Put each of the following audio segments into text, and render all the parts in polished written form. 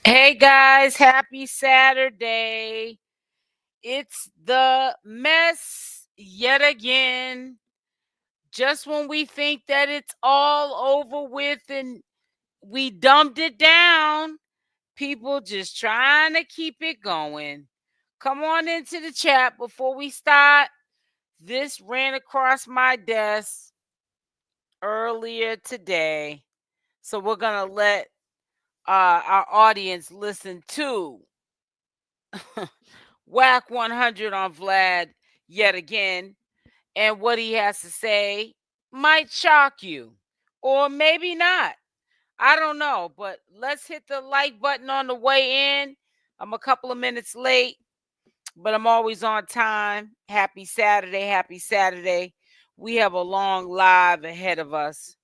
Hey guys, happy Saturday. It's the mess yet again. Just when we think that it's all over with and we dumped it down, people just trying to keep it going. Come on into the chat before we start. This ran across my desk earlier today. So we're going to let our audience listen to Wack 100 on Vlad yet again. And what he has to say might shock you, or maybe not. I don't know, but let's hit the like button on the way in. I'm a couple of minutes late, but I'm always on time. Happy Saturday. Happy Saturday. We have a long live ahead of us.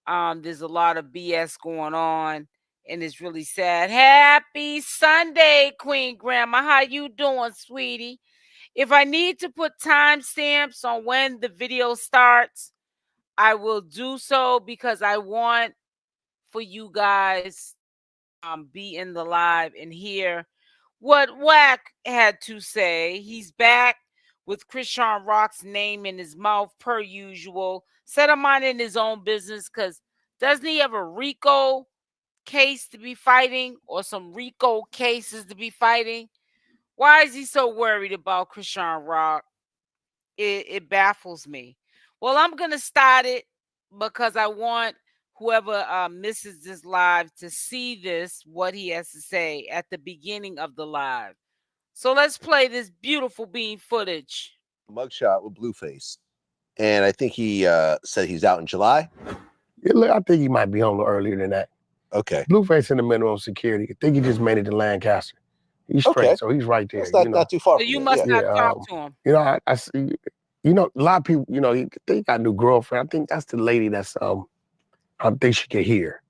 There's a lot of BS going on, and it's really sad. Happy Sunday, Queen Grandma. How you doing, sweetie? If I need to put timestamps on when the video starts, I will do so because I want for you guys be in the live and hear what Wack had to say. He's back with Chrisean Rock's name in his mouth per usual. Set him on in his own business because doesn't he have a RICO case to be fighting or some RICO cases to be fighting? Why is he so worried about Chrisean Rock? It baffles me. Well, I'm going to start it because I want whoever misses this live to see this, what he has to say at the beginning of the live. So let's play this beautiful bean footage. Mugshot with Blueface. And I think he said he's out in July. Yeah, I think he might be home a little earlier than that. Okay. Blueface in the minimum security. I think he just made it to Lancaster. He's straight, Okay. so he's right there. It's not too far. So you must not talk to him. You know, I see. You know, a lot of people. You know, they got a new girlfriend. I think that's the lady that's. I think she can hear.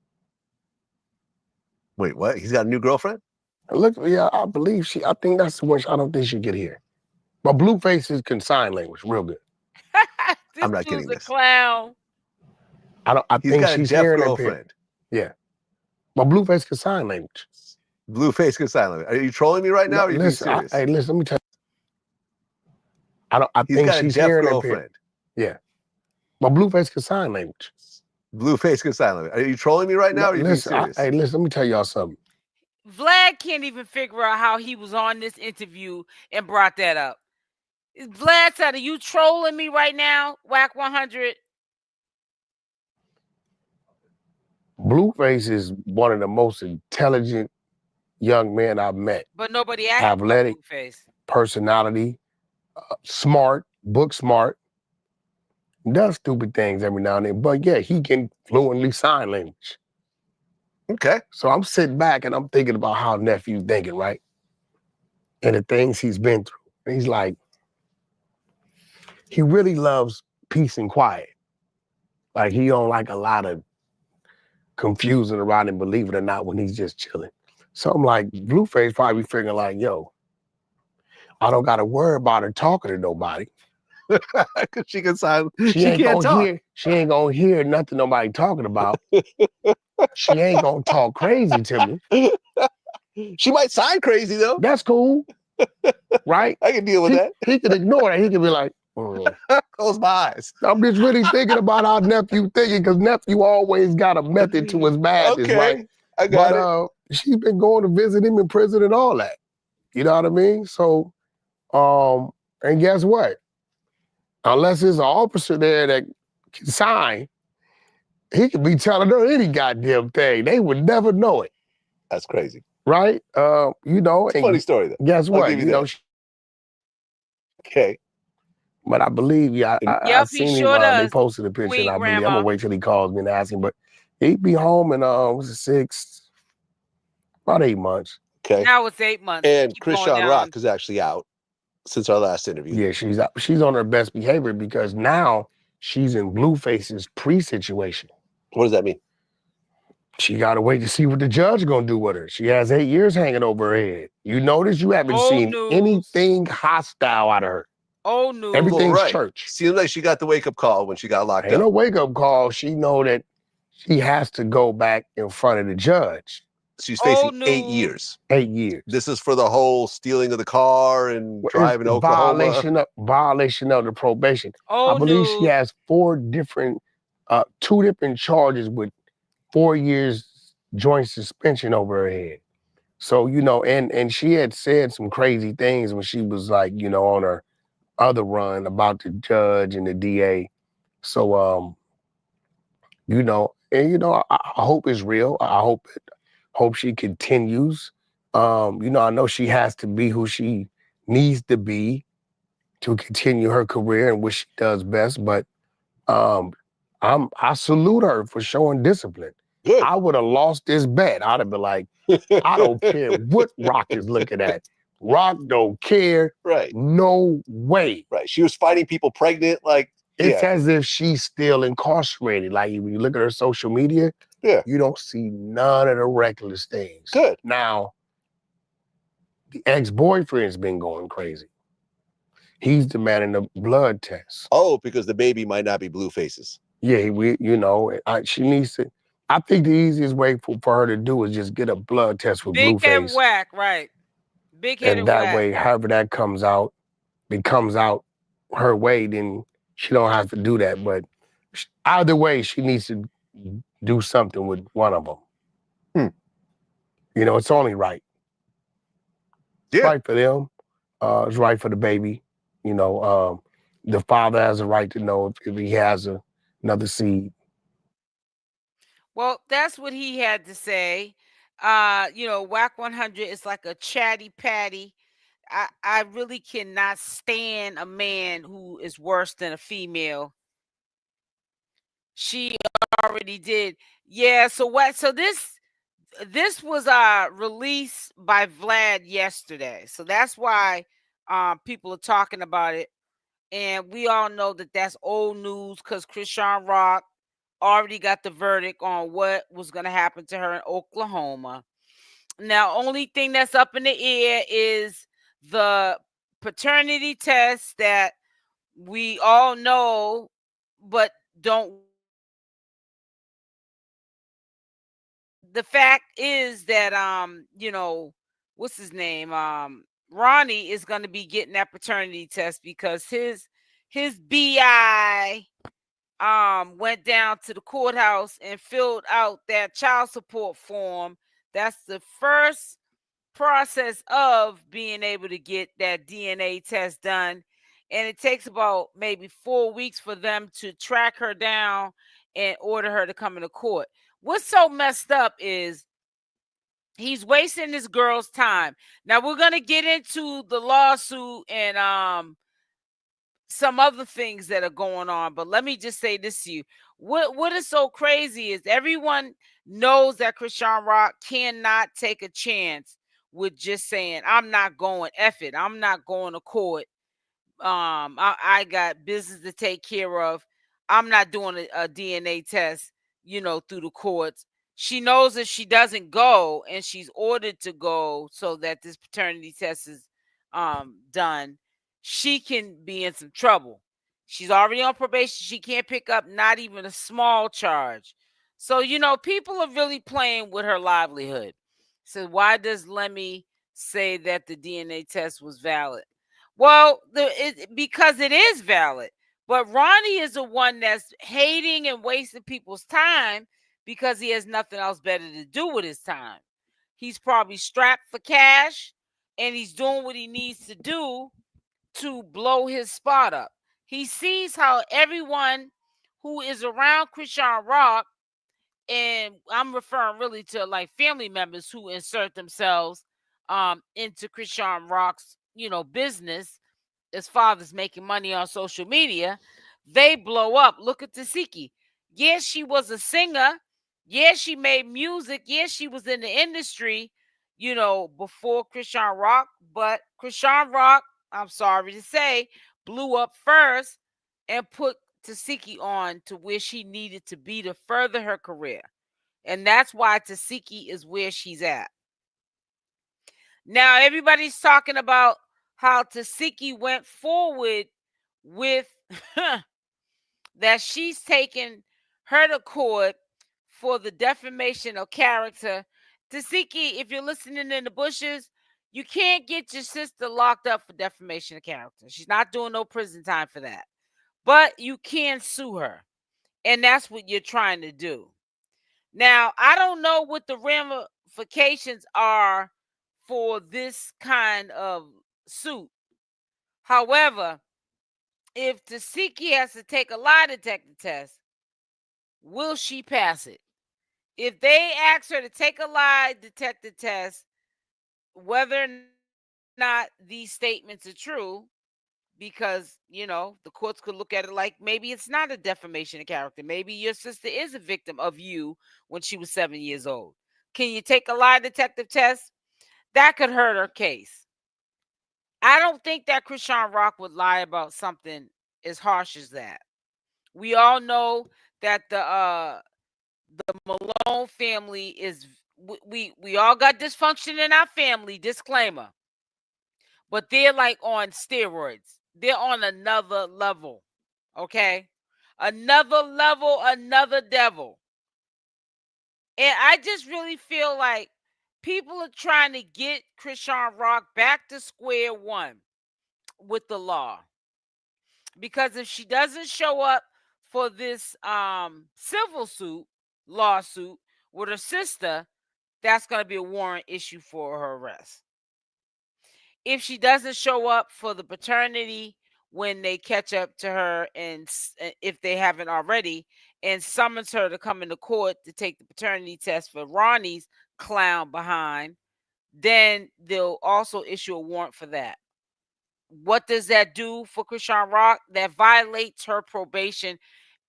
Wait, what? He's got a new girlfriend? Look, yeah, I believe she. I think that's the one. I don't think she can hear. But Blueface can sign language real good. I'm not kidding. This dude's a clown. I think she's deaf hearing girlfriend. Yeah, but Blueface can sign language. Blueface can sign language. Are you trolling me right now? Or are you being serious? Hey, listen, let me tell you. I He's think got she's a deaf hearing girlfriend. Yeah, but Blueface can sign language. Blueface can sign language. Are you trolling me right now? Or are you being serious? Hey, listen, let me tell y'all something. Vlad can't even figure out how he was on this interview and brought that up. Vlad said, are you trolling me right now, Wack 100? Blueface is one of the most intelligent young men I've met. But nobody asked athletic, about Blueface. Personality, smart, book smart, does stupid things every now and then. But yeah, he can fluently sign language. Okay. So I'm sitting back and I'm thinking about how nephew's thinking, right? And the things he's been through. And he's like, he really loves peace and quiet. Like he don't like a lot of confusing around him, believe it or not, when he's just chilling. So I'm like, Blueface probably figuring like, yo, I don't got to worry about her talking to nobody. Because she can sign. She ain't gonna hear nothing nobody talking about. She ain't gonna talk crazy to me. She might sign crazy though. That's cool, right? I can deal with that. He can ignore that. He can be like, close my eyes. I'm just really thinking about how nephew thinking, because nephew always got a method to his madness, right? I got it. She's been going to visit him in prison and all that. You know what I mean? So, and guess what? Unless there's an officer there that can sign, he could be telling her any goddamn thing. They would never know it. That's crazy. Right? You know. It's a funny story though. Guess what? You know. Okay. But I believe, I seen him, they posted a picture, and I believe, I'm gonna wait till he calls me and ask him, but he'd be home in, about 8 months. Okay. Now it's 8 months. And Chrisean Rock is actually out since our last interview. Yeah, she's out. She's on her best behavior because now she's in Blueface's pre-situation. What does that mean? She got to wait to see what the judge gonna do with her. She has 8 years hanging over her head. You notice you haven't seen anything hostile out of her. Oh no! Everything's church. Seems like she got the wake-up call when she got locked up. Ain't no wake-up call. She know that she has to go back in front of the judge. she's facing Old 8 news. years. 8 years. This is for the whole stealing of the car and driving to Oklahoma. Violation of the probation. I Old believe she news. has 2 different charges with 4 years joint suspension over her head. So, you know, and she had said some crazy things when she was like, you know, on her other run about the judge and the DA. So, you know, and you know, I hope it's real. I hope she continues. You know, I know she has to be who she needs to be to continue her career and what she does best. But I salute her for showing discipline. Good. I would have lost this bet. I'd have been like, I don't care what Rock is looking at. Rock don't care. Right. No way. Right. She was finding people pregnant. Like, It's yeah. as if she's still incarcerated. Like when you look at her social media, Yeah. you don't see none of the reckless things. Good. Now, the ex-boyfriend's been going crazy. He's demanding a blood test. Oh, because the baby might not be Blueface's. Yeah, you know, she needs to. I think the easiest way for her to do is just get a blood test with Big head Blueface. Wack, right? Big headed And that Wack. way, however that comes out, it comes out her way, then she don't have to do that. But either way, she needs to do something with one of them. You know, it's only right. Yeah. It's right for them. It's right for the baby. You know, the father has a right to know if he has another seed. Well, that's what he had to say. You know, Wack 100 is like a chatty patty. I really cannot stand a man who is worse than a female. She already did. Yeah, so what? So this was released by Vlad yesterday. So that's why people are talking about it. And we all know that that's old news because Chrisean Rock already got the verdict on what was going to happen to her in Oklahoma. Now, only thing that's up in the air is the paternity test that we all know, but don't. The fact is that you know, what's his name? Ronnie is going to be getting that paternity test because his BI went down to the courthouse and filled out that child support form. That's the first process of being able to get that DNA test done. And it takes about maybe 4 weeks for them to track her down and order her to come into court. What's so messed up is he's wasting this girl's time. Now we're gonna get into the lawsuit and some other things that are going on, but let me just say this to you. What is so crazy is everyone knows that Chrisean Rock cannot take a chance with just saying, I'm not going, F it, I'm not going to court. I got business to take care of. I'm not doing a DNA test, you know, through the courts. She knows if she doesn't go and she's ordered to go so that this paternity test is done, she can be in some trouble. She's already on probation. She can't pick up not even a small charge. So, you know, people are really playing with her livelihood. So why does Lemmy say that the DNA test was valid? Well, because it is valid. But Ronnie is the one that's hating and wasting people's time because he has nothing else better to do with his time. He's probably strapped for cash and he's doing what he needs to do to blow his spot up. He sees how everyone who is around Chrisean Rock, and I'm referring really to like family members who insert themselves into Chrisean Rock's, you know, business. His father's making money on social media, they blow up. Look at Chasity. Yes, she was a singer. Yes, she made music. Yes, she was in the industry, you know, before Chrisean Rock. But Chrisean Rock, I'm sorry to say, blew up first and put Chasity on to where she needed to be to further her career. And that's why Chasity is where she's at. Now, everybody's talking about how Chasity went forward with that she's taken her to court for the defamation of character Tasiki, if you're listening in the bushes, you can't get your sister locked up for defamation of character. She's not doing no prison time for that. But you can sue her. And that's what you're trying to do. Now, I don't know what the ramifications are for this kind of suit. However, if Tasiki has to take a lie detector test, will she pass it? If they ask her to take a lie detector test, whether or not these statements are true, because, you know, the courts could look at it like maybe it's not a defamation of character. Maybe your sister is a victim of you when she was 7 years old. Can you take a lie detector test? That could hurt her case. I don't think that Chrisean Rock would lie about something as harsh as that. We all know that the Malone family is we all got dysfunction in our family, disclaimer. But they're like on steroids. They're on another level. Okay? Another level, another devil. And I just really feel like people are trying to get Chrisean Rock back to square one with the law. Because if she doesn't show up for this civil lawsuit with her sister, that's going to be a warrant issue for her arrest. If she doesn't show up for the paternity when they catch up to her, and if they haven't already, and summons her to come into court to take the paternity test for Ronnie's clown behind, then they'll also issue a warrant for that. What does that do for Chrisean Rock? That violates her probation.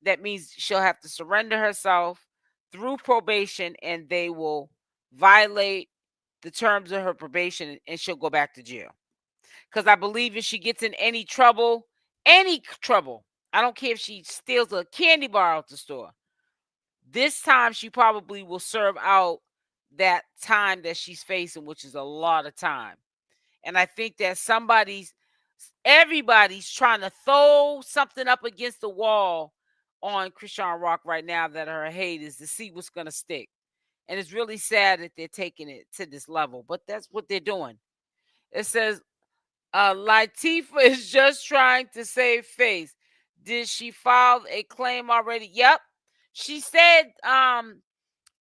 That means she'll have to surrender herself through probation, and they will violate the terms of her probation, and she'll go back to jail. Because I believe if she gets in any trouble, I don't care if she steals a candy bar out the store, this time she probably will serve out that time that she's facing, which is a lot of time. And I think that everybody's trying to throw something up against the wall on Chrisean Rock right now that her hate is to see what's going to stick. And it's really sad that they're taking it to this level, but that's what they're doing. It says, Latifah is just trying to save face. Did she file a claim already? Yep. She said,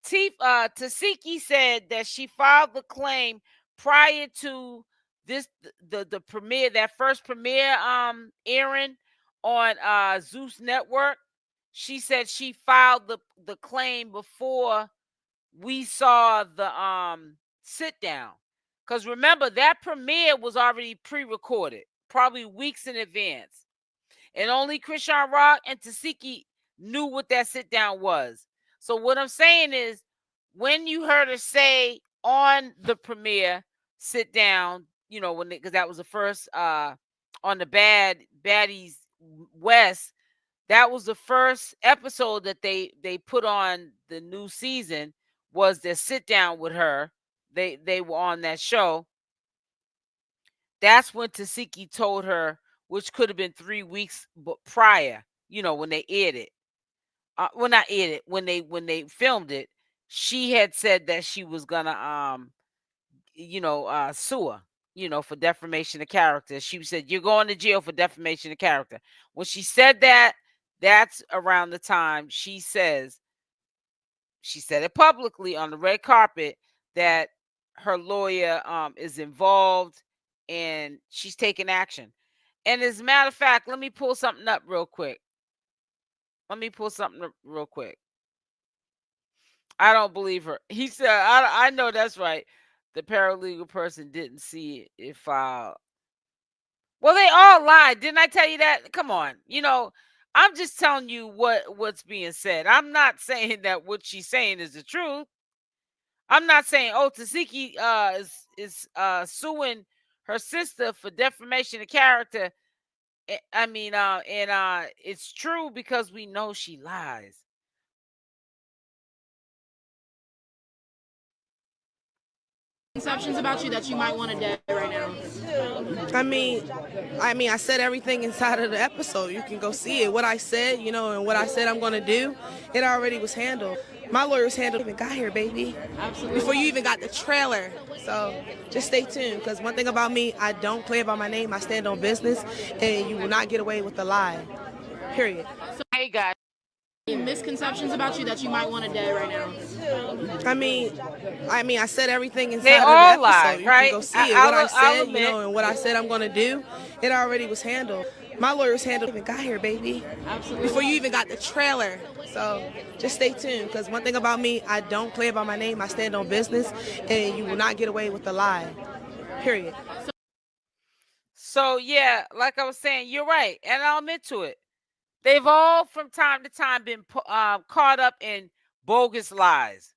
Tasiki said that she filed the claim prior to the premiere, that first premiere airing on Zeus Network. She said she filed the claim before we saw the sit down. Because remember, that premiere was already pre-recorded, probably weeks in advance. And only Chrisean Rock and Tasiki knew what that sit down was. So what I'm saying is, when you heard her say on the premiere sit down, you know, because that was the first on the Baddies West, that was the first episode that they put on the new season, was their sit down with her. They were on that show. That's when Tasiki told her, which could have been 3 weeks prior, you know, when they aired it. Well, not aired it, when they filmed it, she had said that she was gonna sue her, you know, for defamation of character. She said, "You're going to jail for defamation of character." When she said that, that's around the time she said it publicly on the red carpet that her lawyer is involved and she's taking action. And as a matter of fact, let me pull something up real quick. I don't believe her. He said, I know that's right. The paralegal person didn't see it filed. Well, they all lied. Didn't I tell you that? Come on. You know, I'm just telling you what's being said. I'm not saying that what she's saying is the truth. I'm not saying, Tasiki is suing her sister for defamation of character. I mean, and it's true because we know she lies. Conceptions about you that you might want to dead right now. I mean, I said everything inside of the episode. You can go see it. What I said, you know, and what I said I'm going to do, it already was handled. My lawyers handled even got here, baby. Absolutely. Before you even got the trailer. So just stay tuned, because one thing about me, I don't play about my name. I stand on business, and you will not get away with the lie. Period. Hey, guys. Misconceptions about you that you might want to dead right now. I mean, I said everything inside They of the all episode. lie, You right? can go see it. What I I'll said, admit. and what I said I'm gonna do, it already was handled. My lawyers handled even got here, baby. Absolutely. Before you even got the trailer. So just stay tuned, because one thing about me, I don't play about my name. I stand on business, and you will not get away with the lie. Period. So yeah, like I was saying, you're right, and I'll admit to it. They've all, from time to time, been caught up in bogus lies,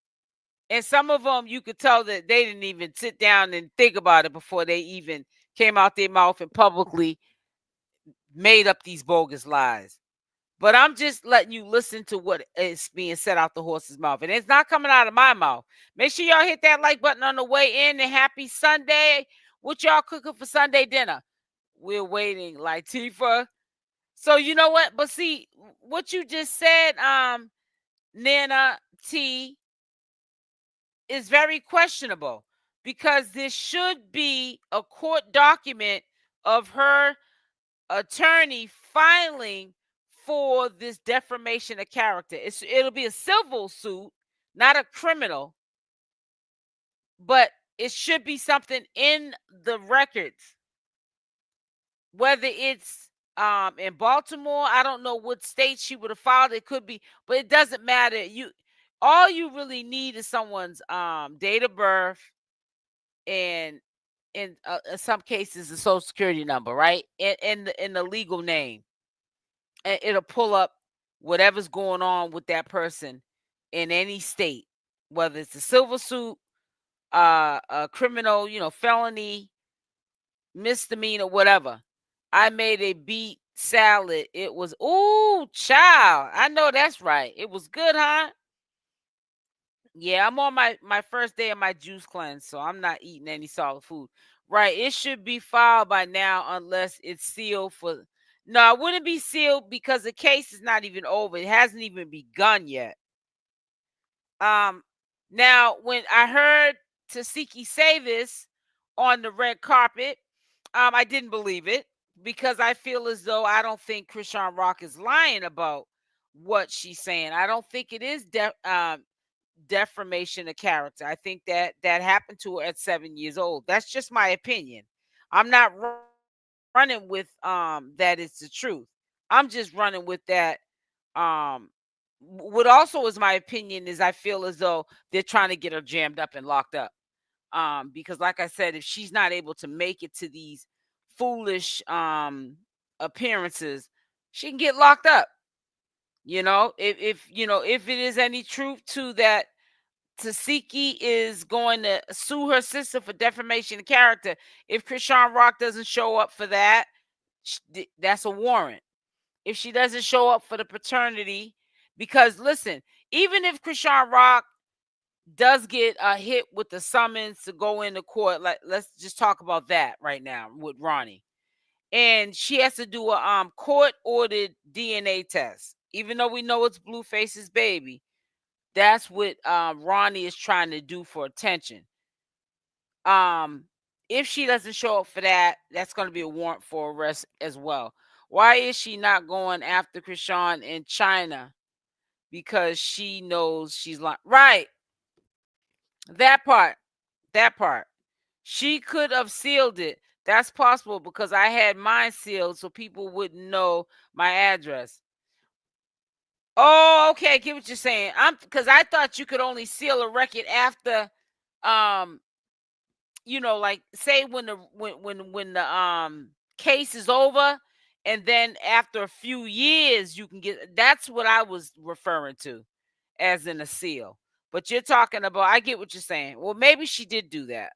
and some of them you could tell that they didn't even sit down and think about it before they even came out their mouth and publicly made up these bogus lies. But I'm just letting you listen to what is being said out the horse's mouth, and it's not coming out of my mouth. Make sure y'all hit that like button on the way in, and happy Sunday. What y'all cooking for Sunday dinner? We're waiting, Latifah. So you know what? But see, what you just said, Nana T, is very questionable, because this should be a court document of her attorney filing for this defamation of character. It'll be a civil suit, not a criminal, but it should be something in the records. Whether it's in Baltimore, I don't know what state she would have filed. It could be, but it doesn't matter. All you really need is someone's date of birth, and in some cases the social security number, right? In the legal name, and it'll pull up whatever's going on with that person in any state, whether it's a civil suit, a criminal, felony, misdemeanor, whatever. I made a beet salad. It was, ooh, child. I know that's right. It was good, huh? Yeah, I'm on my first day of my juice cleanse, so I'm not eating any solid food. Right. It should be filed by now unless it's sealed for. No, it wouldn't be sealed because the case is not even over. It hasn't even begun yet. Now, when I heard Chasity say this on the red carpet, I didn't believe it, because I feel as though I don't think Chrisean Rock is lying about what she's saying. I don't think it is defamation of character. I think that happened to her at 7 years old. That's just my opinion. I'm not running with that it's the truth. I'm just running with that. What also is my opinion is I feel as though they're trying to get her jammed up and locked up. Because like I said, if she's not able to make it to these foolish appearances, she can get locked up. If it is any truth to that, Chasity is going to sue her sister for defamation of character. If Chrisean Rock doesn't show up for that, that's a warrant. If she doesn't show up for the paternity, because listen, even if Chrisean Rock does get a hit with the summons to go into court, let's just talk about that right now with Ronnie, and she has to do a court-ordered DNA test, even though we know it's Blueface's baby. That's what Ronnie is trying to do for attention. If she doesn't show up for that, that's going to be a warrant for arrest as well. Why is she not going after Chrisean in China? Because she knows she's lying. Right. That part. She could have sealed it. That's possible, because I had mine sealed so people wouldn't know my address. Oh, okay. I get what you're saying. Because I thought you could only seal a record after, like say when the case is over, and then after a few years you can get. That's what I was referring to as in a seal. But you're talking about, I get what you're saying. Well, maybe she did do that,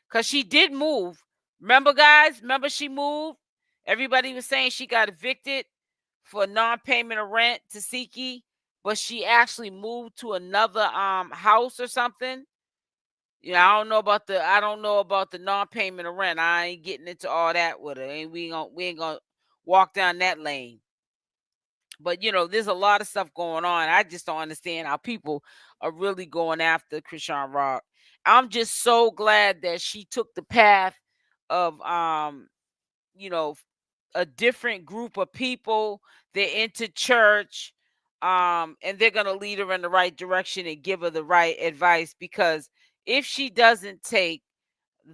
because she did move. Remember, guys? Remember she moved? Everybody was saying she got evicted for non-payment of rent to Chasity, but she actually moved to another house or something. I don't know about the non-payment of rent. I ain't getting into all that with her. And we ain't gonna walk down that lane. But you know, there's a lot of stuff going on. I just don't understand how people are really going after Chrisean Rock. I'm just so glad that she took the path of you know, a different group of people. They're into church, and they're gonna lead her in the right direction and give her the right advice. Because if she doesn't take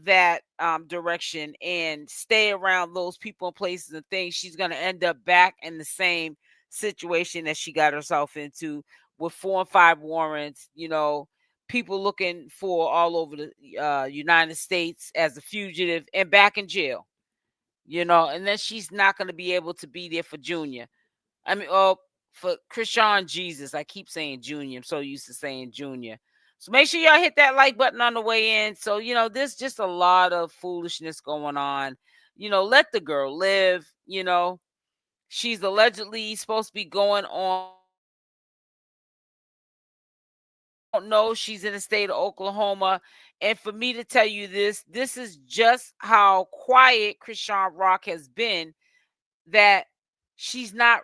that direction and stay around those people and places and things, she's gonna end up back in the same situation that she got herself into with 4 and 5 warrants. You know, people looking for all over the United States as a fugitive and back in jail. You know, and then she's not going to be able to be there for Junior. I mean, for 𝗪𝗔𝗧𝗖𝗛. I keep saying Junior. I'm so used to saying Junior. So make sure y'all hit that like button on the way in. So, you know, there's just a lot of foolishness going on. You know, let the girl live. You know, she's allegedly supposed to be going on. I don't know. She's in the state of Oklahoma. And for me to tell you this is just how quiet Chrisean Rock has been, that she's not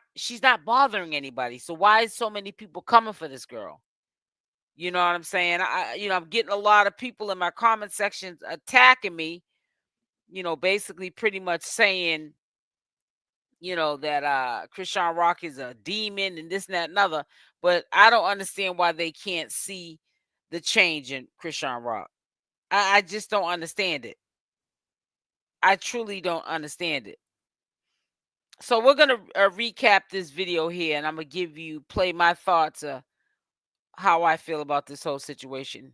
bothering anybody. So why is so many people coming for this girl? You know what I'm saying? I'm getting a lot of people in my comment sections attacking me, you know, basically pretty much saying, you know, that Chrisean Rock is a demon and this and that and other. But I don't understand why they can't see the change in Chrisean Rock. I just don't understand it. I truly don't understand it. So we're going to recap this video here, and I'm going to play my thoughts of how I feel about this whole situation.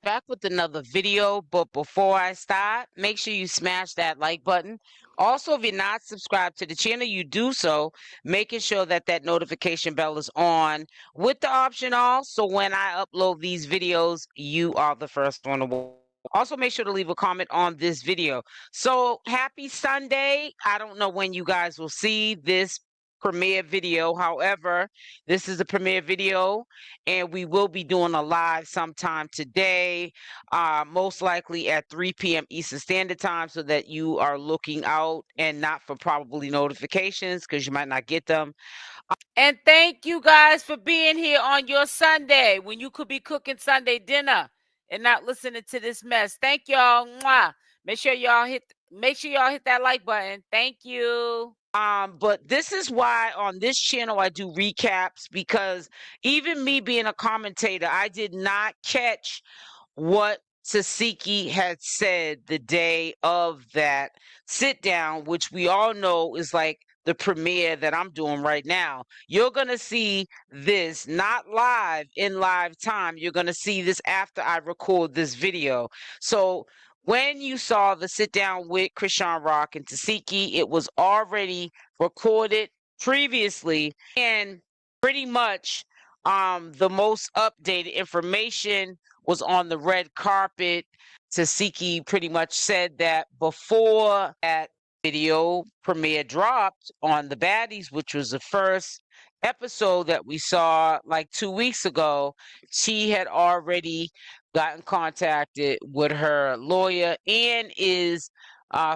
Back with another video, but before I start, make sure you smash that like button. Also, if you're not subscribed to the channel, you do so, making sure that that notification bell is on with the option all, so when I upload these videos, you are the first one to watch. Also, make sure to leave a comment on this video. So, happy Sunday. I don't know when you guys will see this premiere video. However, this is a premiere video, and we will be doing a live sometime today, most likely at 3 p.m. Eastern Standard Time, so that you are looking out and not for probably notifications, because you might not get them. And thank you guys for being here on your Sunday when you could be cooking Sunday dinner and not listening to this mess. Thank y'all. Mwah. Make sure y'all hit that like button. Thank you. But this is why on this channel I do recaps, because even me being a commentator, I did not catch what Chassity had said the day of that sit down, which we all know is like the premiere that I'm doing right now. You're going to see this not live in live time. You're going to see this after I record this video. So when you saw the sit down with Chrisean Rock and Chassity, it was already recorded previously, and pretty much the most updated information was on the red carpet. Chassity pretty much said that before that video premiere dropped on the Baddies, which was the first episode that we saw like 2 weeks ago, she had already gotten contacted with her lawyer and is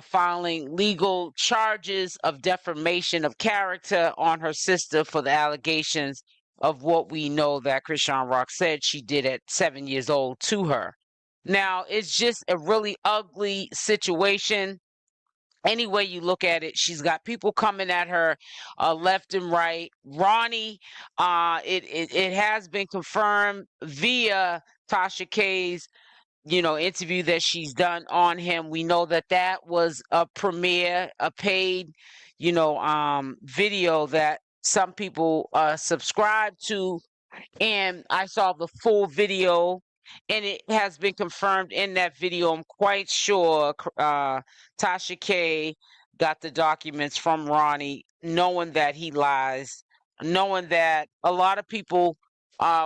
filing legal charges of defamation of character on her sister for the allegations of what we know that Chrisean Rock said she did at 7 years old to her. Now, it's just a really ugly situation. Any way you look at it, she's got people coming at her left and right. Ronnie, it has been confirmed via Tasha K's, you know, interview that she's done on him. We know that that was a premiere, a paid, you know, video that some people subscribe to, and I saw the full video, and it has been confirmed in that video. I'm quite sure Tasha K got the documents from Ronnie, knowing that he lies, knowing that a lot of people,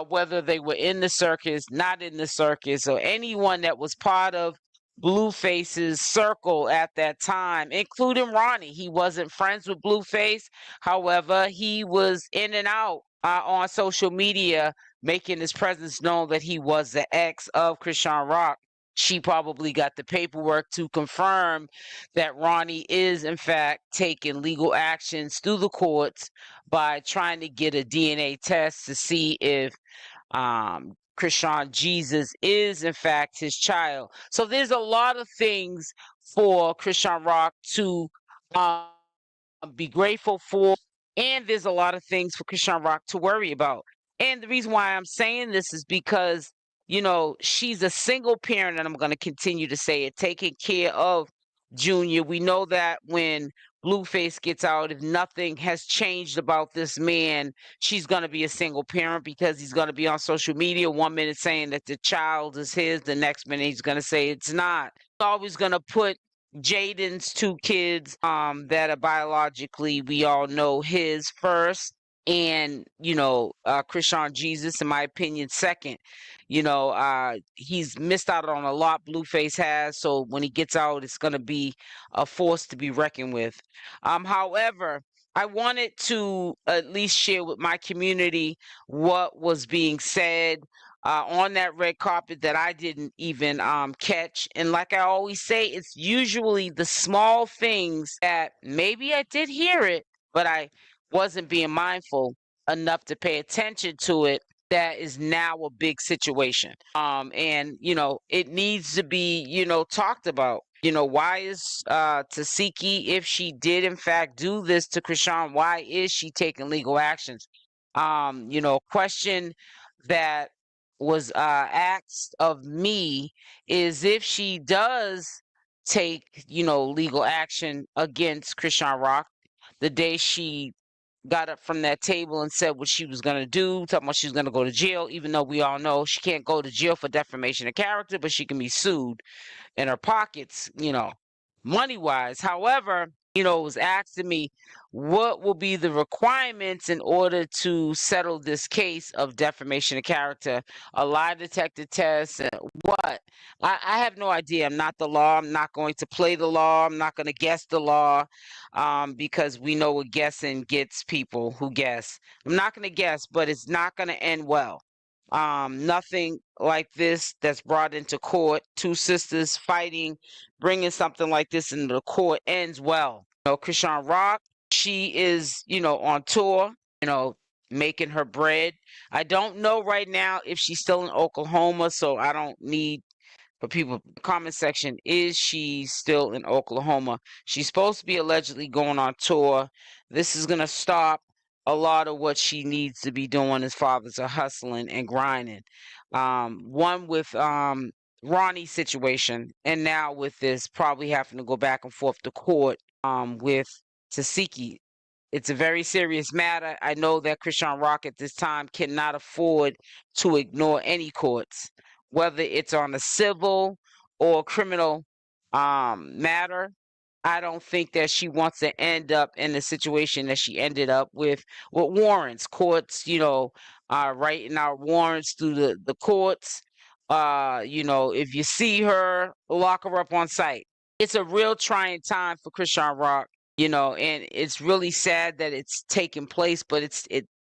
whether they were in the circus, not in the circus, or anyone that was part of Blueface's circle at that time, including Ronnie. He wasn't friends with Blueface. However, he was in and out on social media, making his presence known that he was the ex of Chrisean Rock. she probably got the paperwork to confirm that Ronnie is in fact taking legal actions through the courts by trying to get a DNA test to see if 𝗪𝗓𝗪𝗓𝗧 is in fact his child. So there's a lot of things for Chrisean Rock to be grateful for, and there's a lot of things for Chrisean Rock to worry about. And the reason why I'm saying this is because, you know, she's a single parent, and I'm going to continue to say it, taking care of Junior. We know that when Blueface gets out, if nothing has changed about this man, she's going to be a single parent, because he's going to be on social media 1 minute saying that the child is his, the next minute he's going to say it's not. He's always going to put Jaden's 2 kids that are biologically, we all know, his first, and 𝗪𝗓𝗪𝗓𝗧, in my opinion, second. He's missed out on a lot, Blueface has, so when he gets out, it's going to be a force to be reckoned with. However, I wanted to at least share with my community what was being said on that red carpet that I didn't even catch. And like I always say, it's usually the small things that maybe I did hear it, but I wasn't being mindful enough to pay attention to it, that is now a big situation. And it needs to be, talked about. Why is Chassity, if she did in fact do this to Chrisean, why is she taking legal actions? Question that was asked of me is, if she does take, legal action against Chrisean Rock, the day she got up from that table and said what she was going to do, talking about she was going to go to jail, even though we all know she can't go to jail for defamation of character, but she can be sued in her pockets, money-wise. However, it was asking me, what will be the requirements in order to settle this case of defamation of character, a lie detector test, and what? I have no idea. I'm not the law. I'm not going to play the law. I'm not going to guess the law, because we know what guessing gets people who guess. I'm not going to guess, but it's not going to end well. Nothing like this that's brought into court, 2 sisters fighting, bringing something like this into the court, ends well. Chrisean Rock, she is, on tour, making her bread. I don't know right now if she's still in Oklahoma, so I don't need for people. Comment section, is she still in Oklahoma? She's supposed to be allegedly going on tour. This is going to stop a lot of what she needs to be doing as fathers are hustling and grinding. One with Ronnie's situation, and now with this probably having to go back and forth to court with Chassity. It's a very serious matter. I know that Chrisean Rock at this time cannot afford to ignore any courts, whether it's on a civil or criminal matter. I don't think that she wants to end up in the situation that she ended up with warrants. Courts, writing out warrants through the courts. If you see her, lock her up on sight. It's a real trying time for Chrisean Rock, and it's really sad that it's taking place, but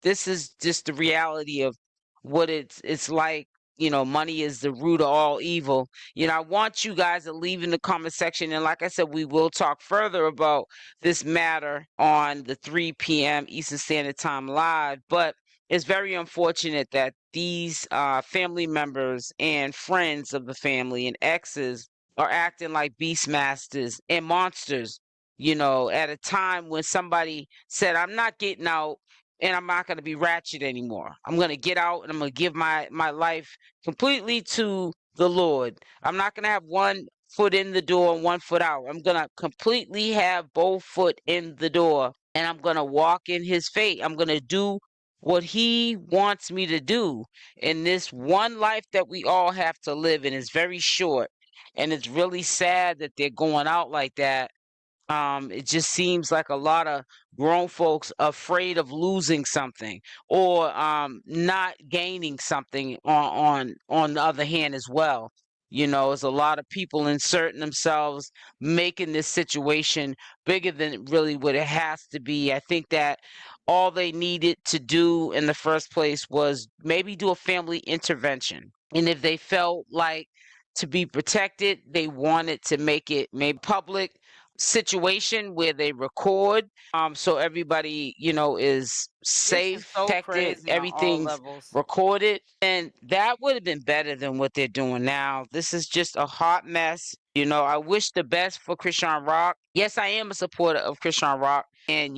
this is just the reality of what it's like. Money is the root of all evil. I want you guys to leave in the comment section, and like I said, we will talk further about this matter on the 3 p.m. Eastern Standard Time live, but it's very unfortunate that these family members and friends of the family and exes are acting like beastmasters and monsters, at a time when somebody said, I'm not getting out and I'm not going to be ratchet anymore. I'm going to get out and I'm going to give my life completely to the Lord. I'm not going to have one foot in the door and one foot out. I'm going to completely have both foot in the door, and I'm going to walk in his fate. I'm going to do what he wants me to do in this one life that we all have to live, and it's very short. And it's really sad that they're going out like that. It just seems like a lot of grown folks afraid of losing something, or not gaining something on the other hand as well. There's a lot of people inserting themselves, making this situation bigger than really what it has to be. I think that all they needed to do in the first place was maybe do a family intervention. And if they felt like to be protected. They wanted to make it maybe public situation where they record, so everybody, is safe, so protected, crazy on all everything's levels. recorded, and that would have been better than what they're doing now. This is just a hot mess. I wish the best for Chrisean Rock. Yes, I am a supporter of Chrisean Rock, and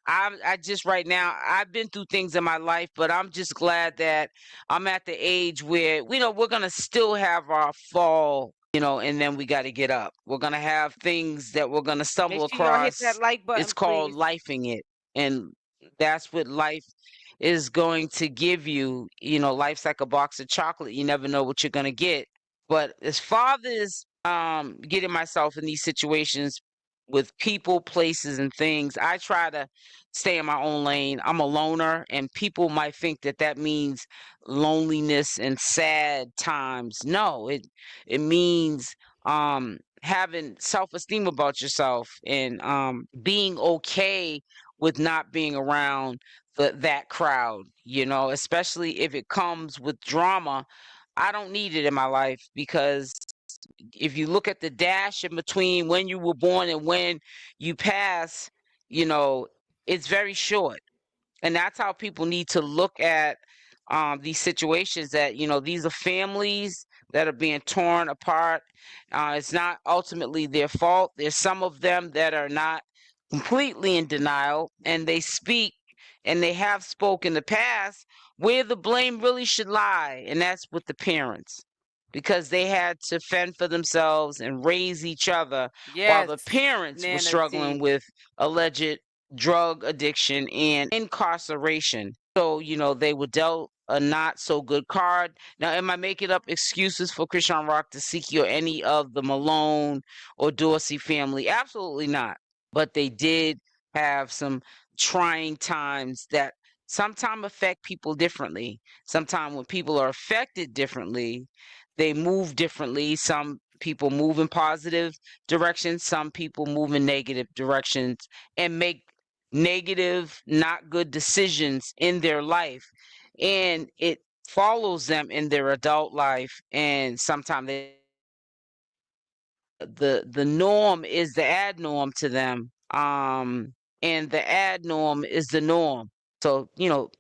I just right now I've been through things in my life, but I'm just glad that I'm at the age where we're gonna still have our fall, and then we got to get up. We're gonna have things that we're gonna Make stumble sure y'all hit across. that like button, It's called please. lifing it, and that's what life is going to give you. Life's like a box of chocolate. You never know what you're gonna get. But as far as getting myself in these situations with people, places, and things, I try to stay in my own lane. I'm a loner, and people might think that that means loneliness and sad times. No, it means having self-esteem about yourself, and being okay with not being around that crowd, especially if it comes with drama. I don't need it in my life, because if you look at the dash in between when you were born and when you pass, it's very short. And that's how people need to look at these situations, that these are families that are being torn apart. It's not ultimately their fault. There's some of them that are not completely in denial, and they speak, and they have spoken in the past where the blame really should lie, and that's with the parents, because they had to fend for themselves and raise each other, while the Yes, parents were Nana struggling T. with alleged drug addiction and incarceration. So, they were dealt a not so good card. Now, am I making up excuses for Chrisean Rock, Chassity, or any of the Malone or Dorsey family? Absolutely not. But they did have some trying times that sometimes affect people differently. Sometimes when people are affected differently, they move differently. Some people move in positive directions, some people move in negative directions, and make negative, not good decisions in their life. And it follows them in their adult life. And sometimes the norm is the ad norm to them. And the ad norm is the norm. So,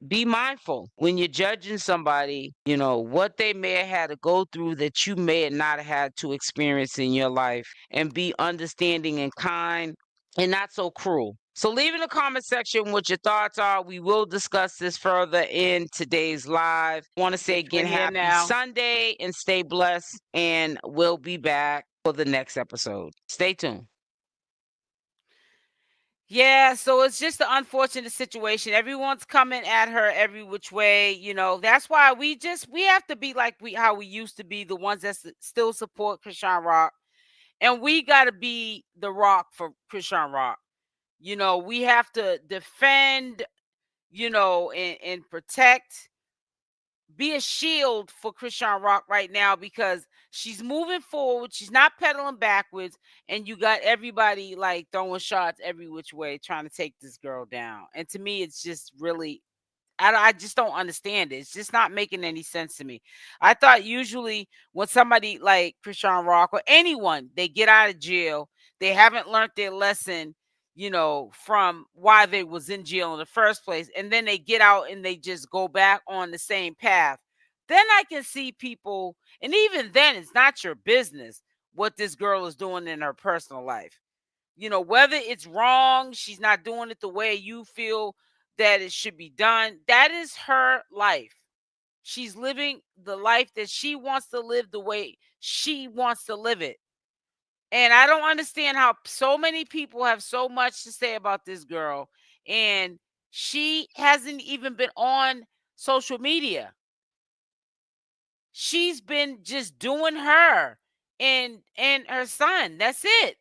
be mindful when you're judging somebody, what they may have had to go through that you may have not had to experience in your life, and be understanding and kind and not so cruel. So leave in the comment section what your thoughts are. We will discuss this further in today's live. I want to say Which we're again, here happy now. Sunday, and stay blessed. And we'll be back for the next episode. Stay tuned. Yeah, so it's just an unfortunate situation. Everyone's coming at her every which way. That's why we have to be like how we used to be, the ones that still support Chrisean Rock, and we got to be the rock for Chrisean Rock. We have to defend, and protect, be a shield for Chrisean Rock right now, because she's moving forward. She's not pedaling backwards, and you got everybody like throwing shots every which way, trying to take this girl down. And to me, it's just really, I just don't understand it. It's just not making any sense to me. I thought usually when somebody like Chrisean Rock or anyone, they get out of jail, they haven't learned their lesson, from why they was in jail in the first place, and then they get out and they just go back on the same path. Then I can see people, and even then, it's not your business what this girl is doing in her personal life. Whether it's wrong, she's not doing it the way you feel that it should be done. That is her life. She's living the life that she wants to live the way she wants to live it. And I don't understand how so many people have so much to say about this girl, and she hasn't even been on social media. She's been just doing her and her son. That's it.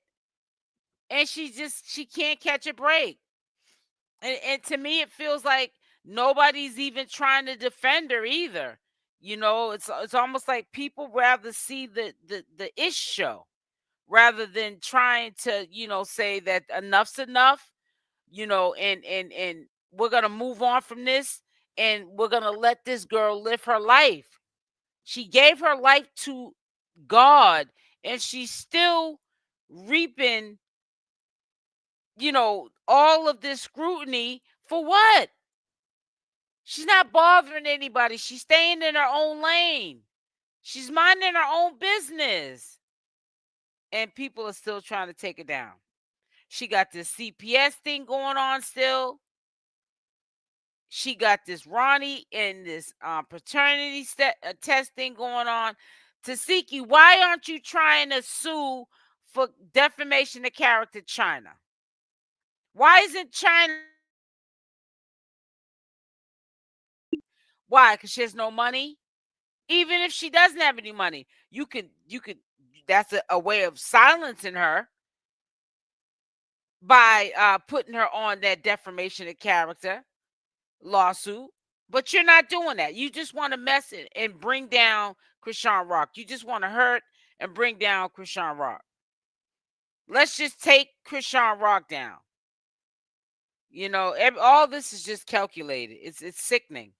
And she can't catch a break. And to me, it feels like nobody's even trying to defend her either. It's almost like people rather see the ish show rather than trying to, say that enough's enough, and we're gonna move on from this, and we're gonna let this girl live her life. She gave her life to God, and she's still reaping, all of this scrutiny for what? She's not bothering anybody. She's staying in her own lane. She's minding her own business. And people are still trying to take it down. She got this CPS thing going on still. She got this Ronnie and this paternity test thing going on. 𝗪𝗪𝗪, why aren't you trying to sue for defamation of character China? Why isn't China? Why? Because she has no money? Even if she doesn't have any money, you could, that's a way of silencing her by putting her on that defamation of character lawsuit. But you're not doing that. You just want to mess it and bring down Chrisean Rock. You just want to hurt and bring down Chrisean Rock. Let's just take Chrisean Rock down. All this is just calculated. It's sickening.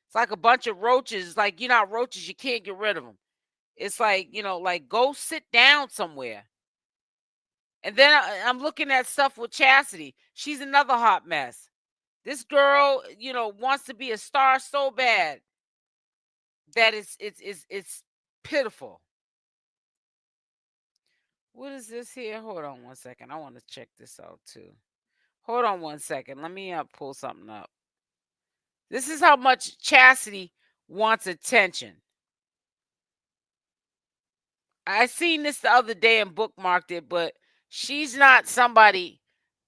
It's like a bunch of roaches. Like, roaches, you can't get rid of them. It's like, like go sit down somewhere. And then I'm looking at stuff with Chassity. She's another hot mess. This girl, wants to be a star so bad that it's pitiful. What is this here? Hold on one second. I want to check this out too. Hold on one second. Let me pull something up. This is how much Chassity wants attention. I seen this the other day and bookmarked it, but she's not somebody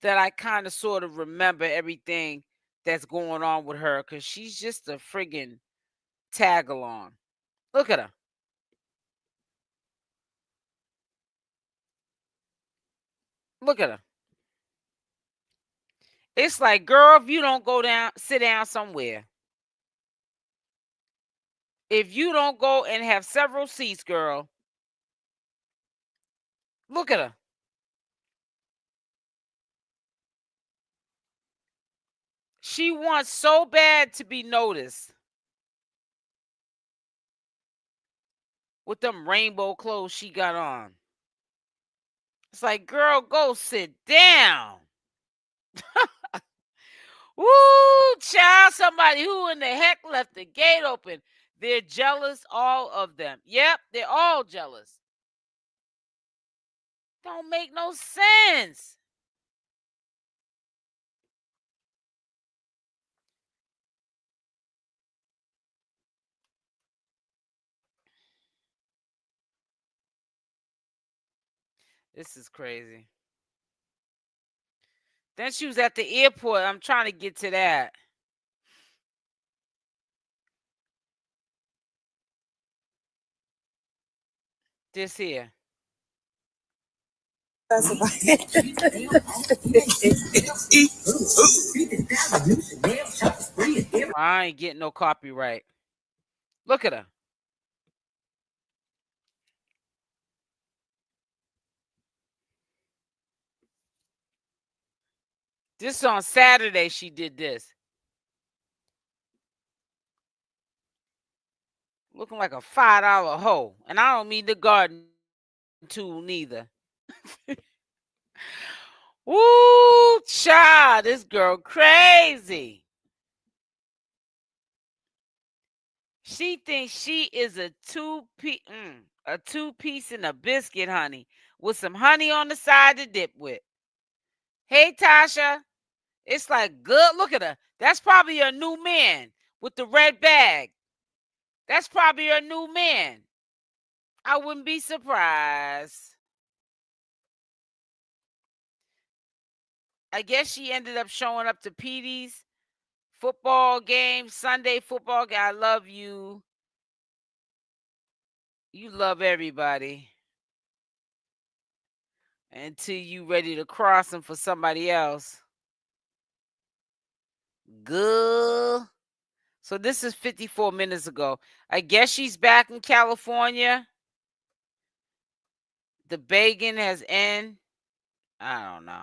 that I kind of sort of remember everything that's going on with her, because she's just a friggin' tag along. Look at her. Look at her. It's like, girl, if you don't go down, sit down somewhere. If you don't go and have several seats, girl. Look at her. She wants so bad to be noticed with them rainbow clothes she got on. It's like, girl, go sit down. Woo, child, somebody who in the heck left the gate open. They're jealous, all of them. Yep, they're all jealous. Don't make no sense. This is crazy. Then she was at the airport. I'm trying to get to that. This here. I ain't getting no copyright. Look at her. This on Saturday she did this. Looking like a $5 hoe. And I don't mean the garden tool neither. Woo, child, this girl crazy. She thinks she is a two-piece and a biscuit, honey, with some honey on the side to dip with. Hey, Tasha. It's like, good. Look at her. That's probably her new man with the red bag. That's probably her new man. I wouldn't be surprised. I guess she ended up showing up to Petey's football game, Sunday football game. I love you. You love everybody until you ready to cross them for somebody else. Good. So this is 54 minutes ago. I guess she's back in California. The Bacon has ended. I don't know.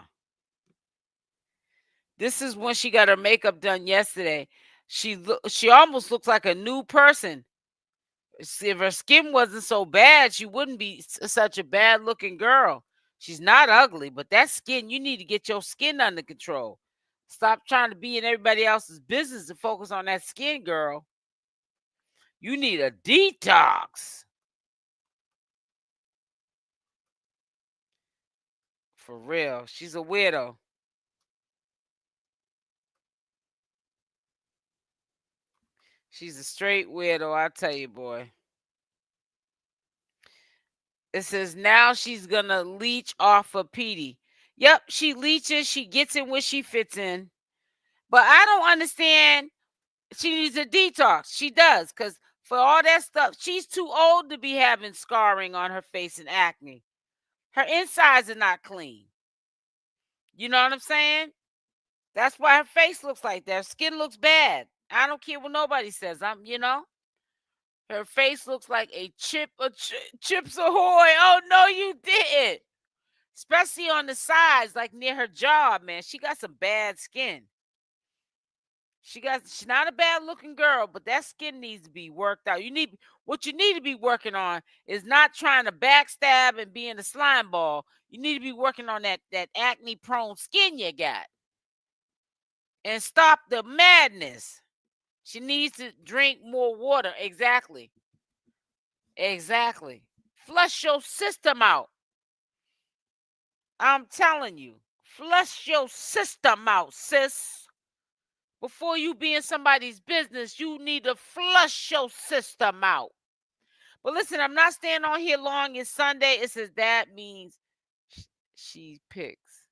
This is when she got her makeup done yesterday. She almost looks like a new person. If her skin wasn't so bad, she wouldn't be such a bad looking girl. She's not ugly, but that skin, you need to get your skin under control. Stop trying to be in everybody else's business and focus on that skin, girl. You need a detox. For real. She's a weirdo. She's a straight weirdo, I tell you, boy. It says now she's gonna leech off of Petey. Yep, she leeches. She gets in where she fits in. But I don't understand. She needs a detox. She does, because for all that stuff, she's too old to be having scarring on her face and acne. Her insides are not clean. You know what I'm saying? That's why her face looks like that. Her skin looks bad. I don't care what nobody says. Her face looks like a Chips Ahoy. Oh, no, you didn't. Especially on the sides, like near her jaw, man. She got some bad skin. She's not a bad looking girl, but that skin needs to be worked out. What you need to be working on is not trying to backstab and being a slime ball. You need to be working on that acne prone skin you got. And stop the madness. She needs to drink more water. Exactly. Flush your system out. I'm telling you. Flush your system out, sis. Before you be in somebody's business, you need to flush your system out. But listen, I'm not staying on here long. It's Sunday. It says that means she picks.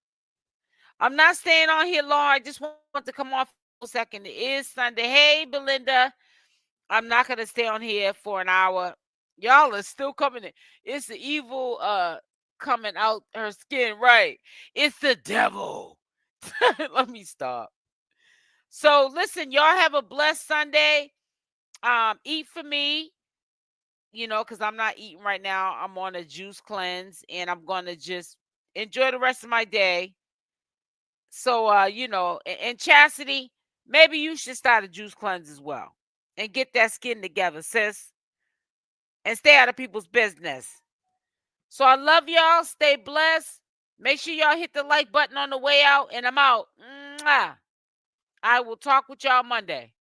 I'm not staying on here long. I just want to come off for a second. It is Sunday. Hey, Belinda. I'm not going to stay on here for an hour. Y'all are still coming in. It's the evil coming out her skin. Right. It's the devil. Let me stop. So listen, y'all have a blessed Sunday. Eat for me, because I'm not eating right now. I'm on a juice cleanse, and I'm gonna just enjoy the rest of my day. So and Chasity, maybe you should start a juice cleanse as well and get that skin together, sis, and stay out of people's business. So I love y'all. Stay blessed. Make sure y'all hit the like button on the way out, and I'm out. Mwah. I will talk with y'all Monday.